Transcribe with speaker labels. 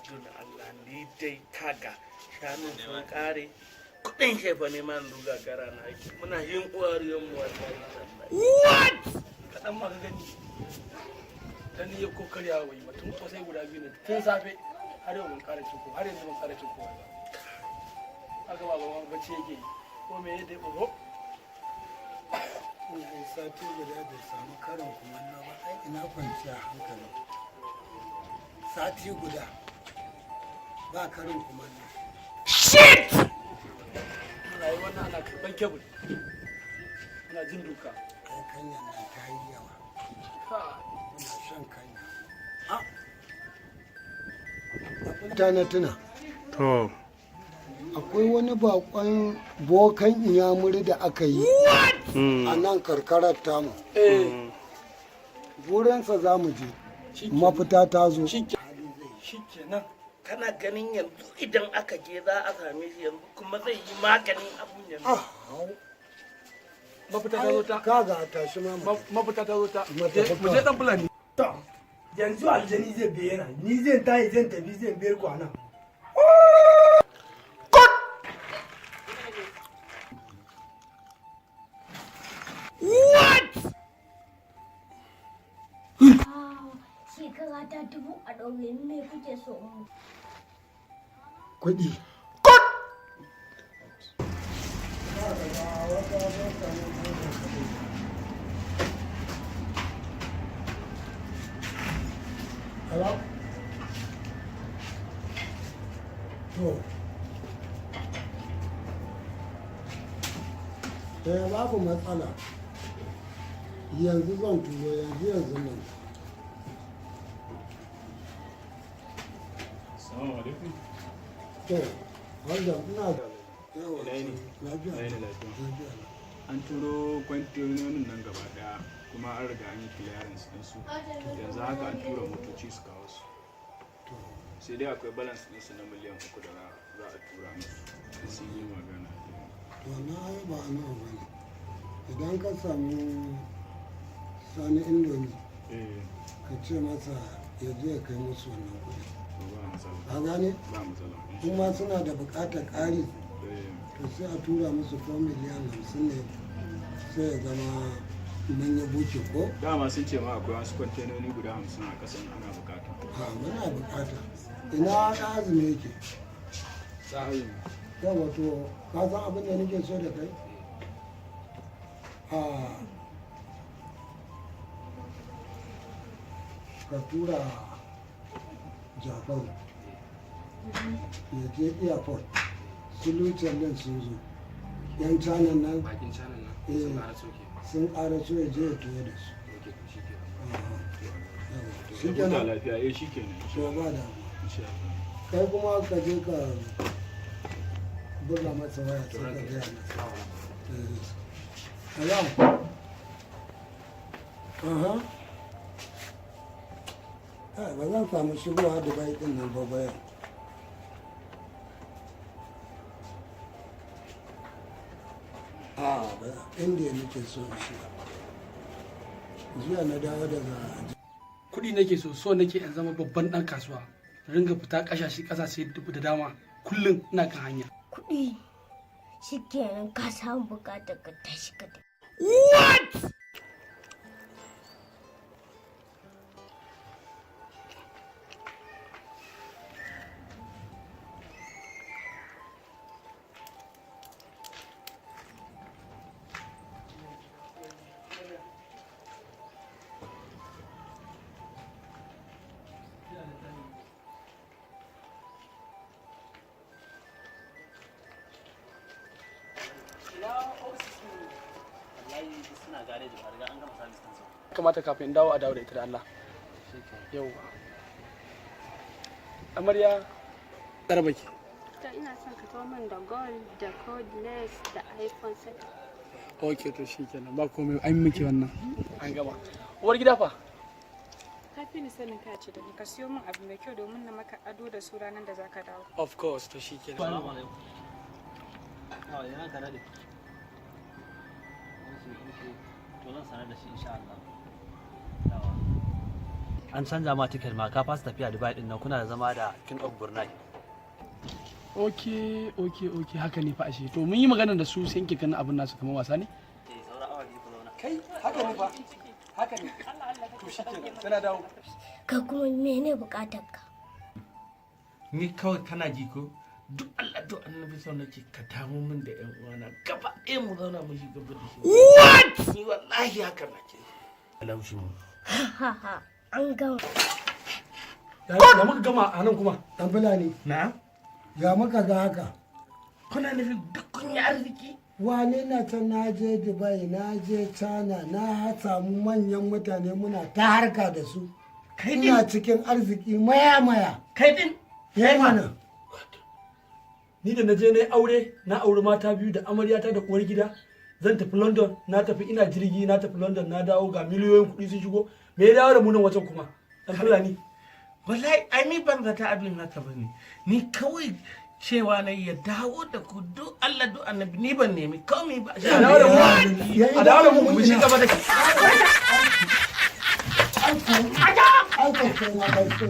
Speaker 1: don Allah ni dai kaga shanun sun kare kudin shefa ne man duga gara na aiki muna yin uwariyan mu what kadan ma gani dan ni ko karya wai mutum ko sai guda biyu ne tun safe har yau mun kare cin ko har yanzu mun kare cin ko haka ba ban bacci yake ko me yake ko
Speaker 2: in sati guda bai samu karin kumallo ba ai ina kwanciya hankali sati guda ba karin kumallo
Speaker 1: shit ai wannan ana karban kebul ana jin duka
Speaker 2: kai kanyan nan ta yi yawa muna shan kanya ta na tuna
Speaker 3: to
Speaker 2: akwai wani bakon bokan inyamuri da aka yi a nan karkarar tamu burinsa za mu je mafita ta zo
Speaker 1: shikenan kana ganin yanzu idan aka je za a same shi yanzu kuma zai yi maganin abun yanzu mafita ta zo ta
Speaker 2: kaga tashi ma
Speaker 1: mafita ta zo ta mu
Speaker 2: je
Speaker 1: je dan fulani
Speaker 4: to yanzu aljani zai bayyana ni zan tayi zan tafi zan biyar kwana
Speaker 5: shekara ta 1000 a ɗaure me kuke so mu
Speaker 2: kuɗi babu matsala yanzu zan turo yanzu nan
Speaker 3: assalamu alaikum
Speaker 2: to wanda ina da
Speaker 3: an turo kwantenonin nan gaba daya kuma an riga an yi clearance ɗinsu yanzu haka an tura motoci su kawo su sai dai akwai balance ɗinsu na miliyan 3 da za a tura musu sun yi magana
Speaker 2: to na yi ba nan ba ne idan ka samu sani indomi ka ce masa ya je ya kai musu wannan kuɗi ka gane kuma suna da buƙatar ƙari to sai a tura musu 4 miliyan 50 ne sai ya zama mun ya buke ko
Speaker 3: dama sun ce ma akwai wasu kwantenoni guda 50 a ƙasan ana bukata
Speaker 2: muna bukata ina da azumi yake yawa to ka san abin da nake so da kai ka tura japan ya je airport sulucin nan sun zo yan canan nan sun ƙara so ya je ya tuwo da su
Speaker 3: shi kenan lafiya shi kenan
Speaker 2: to ba da kai kuma ka je ka buga masa waya sai ka gaya masa alam ba zan samu shigowa dubai din nan ba bayan inda nake so shi jiya na dawo daga
Speaker 1: kuɗi nake so nake in zama babban ɗan kasuwa ringa fita ƙasashe da dama kullum ina kan hanya
Speaker 5: kuɗi shikenan ka samu bukatar ka tashi ka
Speaker 1: what kamata kafin dawo a dawo da ita da Allah yau amarya tsarbaki
Speaker 6: to ina son ka kawo min da gold da cordless da iphone 7
Speaker 1: ok to shikenan ba komai an miki wannan an gama uwar gida fa
Speaker 6: ka fi ni sanin ka ce da ka siyo min abu mai kyau domin na maka ado da su ranar da zaka dawo
Speaker 1: of course to shikenan
Speaker 7: assalamu alaikum yana tare da to zan sanar da shi insha Allah an canza ma tiket ma ka fasa tafiya Dubai din nan kuna da zama da King of Brunei.
Speaker 8: Okay, haka ne fa ashe. To mun yi magana da su sai kan abin nasu kamar wasa ne?
Speaker 7: Saura awa biyu ku zauna.
Speaker 8: Kai, haka ne fa. Haka ne. To shikenan, kana dawo.
Speaker 5: Ka kuma mene bukatar ka?
Speaker 1: Ni kawai kana ji ko? Duk Allah to annabi sau nake ka tamo min da ƴan uwana gaba ɗaya mu zauna mu shiga da shi. What? Ni wallahi haka nake. Laushi mu.
Speaker 5: Ha an gama.
Speaker 4: Ya muka gama a nan kuma.
Speaker 2: Dan Fulani.
Speaker 1: Na?
Speaker 2: Ya muka ga haka.
Speaker 1: Kuna nufin duk kun yi arziki?
Speaker 2: Wane na ta na je Dubai, na je China, na samu manyan mutane muna ta harka da su.
Speaker 1: Kai
Speaker 2: Ina
Speaker 1: din?
Speaker 2: cikin arziki maya.
Speaker 1: Kai din?
Speaker 2: Ya mana.
Speaker 4: Ni da na je na aure, na auri mata biyu da amaryata da uwar gida. Zan tafi London, na tafi ina jirgi, na tafi London, na dawo ga miliyoyin kuɗi sun shigo. Me ya dawo da mu nan wajen kuma? Dan Fulani.
Speaker 1: Wallahi ai ni ban zata abin haka bane. Ni kawai cewa na ya dawo da ku duk Allah duk annabi ni ban nemi komai ba.
Speaker 4: A dawo da mu mu shiga ba da
Speaker 2: Ai, kai na kai